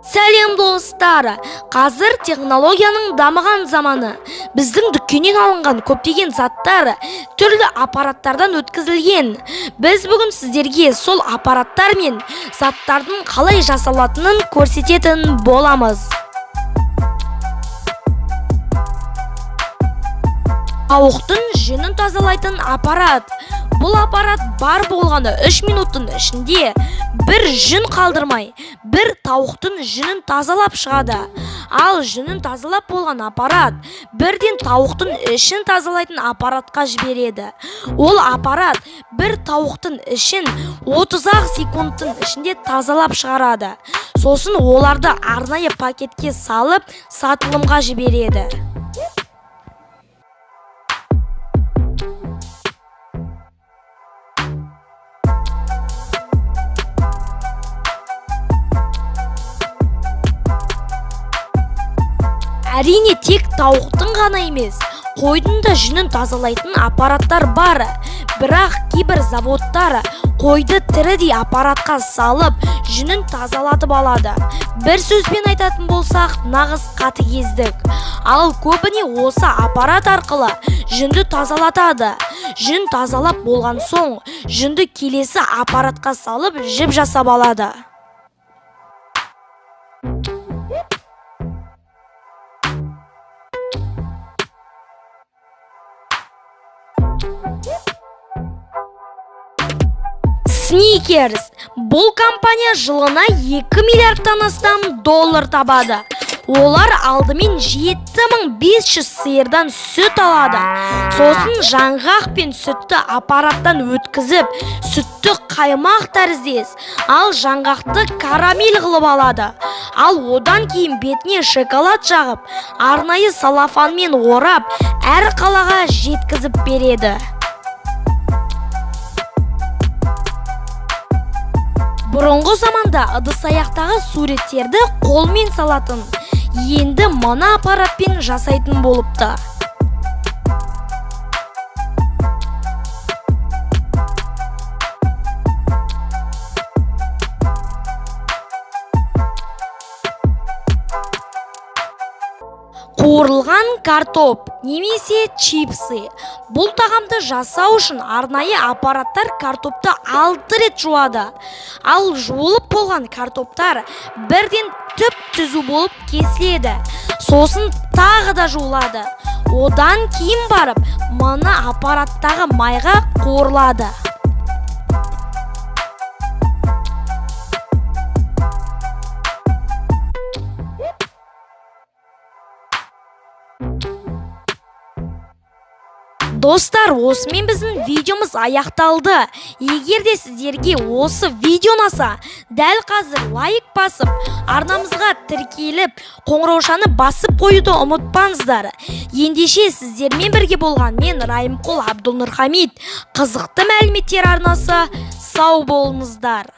Сәлем достар, қазір технологияның дамыған заманы. Біздің дүкеннен алынған көптеген заттар түрлі аппараттардан өткізілген. Біз бүгін сіздерге сол аппараттар мен заттардың қалай жасалатынын көрсететін боламыз. Тауықтың жүнін тазалайтын аппарат. Бұл аппарат бар болғаны 3 минуттың ішінде бір жүн қалдырмай, бір тауықтың жүнін тазалап шығады. Ал жүнін тазалап болған аппарат бірден тауықтың ішін тазалайтын аппаратқа жібереді. Ол аппарат бір тауықтың ішін 30 секундтың ішінде тазалап шығарады. Сосын оларды арнайы пакетке салып сатылымға жібереді. Әрине тек тауықтың ғана емес, қойдың да жүнін тазалайтын аппараттар бар. Бірақ кейбір заводтар қойды тірідей аппаратқа салып, жүнін тазалатып алады. Бір сөзбен айтатын болсақ, нағыз қатыгездік. Ал көбіне осы аппарат арқылы жүнді тазалатады. Жүн тазалап болған соң, жүнді келесі аппаратқа салып жіп жасап алады. Snickers. Бұл компания жылына 2 миллиардтан астам доллар табады. Олар алдымен 7500 сиырдан сүт алады. Сосын жаңғақ пен сүтті аппараттан өткізіп, сүтті қаймақ тәріздес, ал жаңғақты карамель қылып алады. Ал одан кейін бетіне шоколад жағып, арнайы салафанмен орап, әр қалаға жеткізіп береді. Бұрынғы заманда ыдыс-аяқтағы суреттерді қолмен салатын, енді мына аппаратпен жасайтын болыпты. Қуырылған картоп немесе чипсы. Бұл тағамды жасау үшін арнайы аппараттар картопты 6 рет жуады. Ал жуылып болған картоптар бірден түп-түзу болып кесіледі. Сосын тағы да жуылады. Одан кейін барып, мына аппараттағы майға қуырылады. Достар, осымен біздің видеомыз аяқталды. Егер де сіздерге осы видео ұнаса, дәл қазір лайк басып, арнамызға тіркеліп, қоңыраушаны басып қоюды ұмытпаңыздар. Ендеше сіздермен бірге болған мен Райымқұл Абдулнұр Хамит. Қызықты мәліметтер арнасы, сау болыңыздар.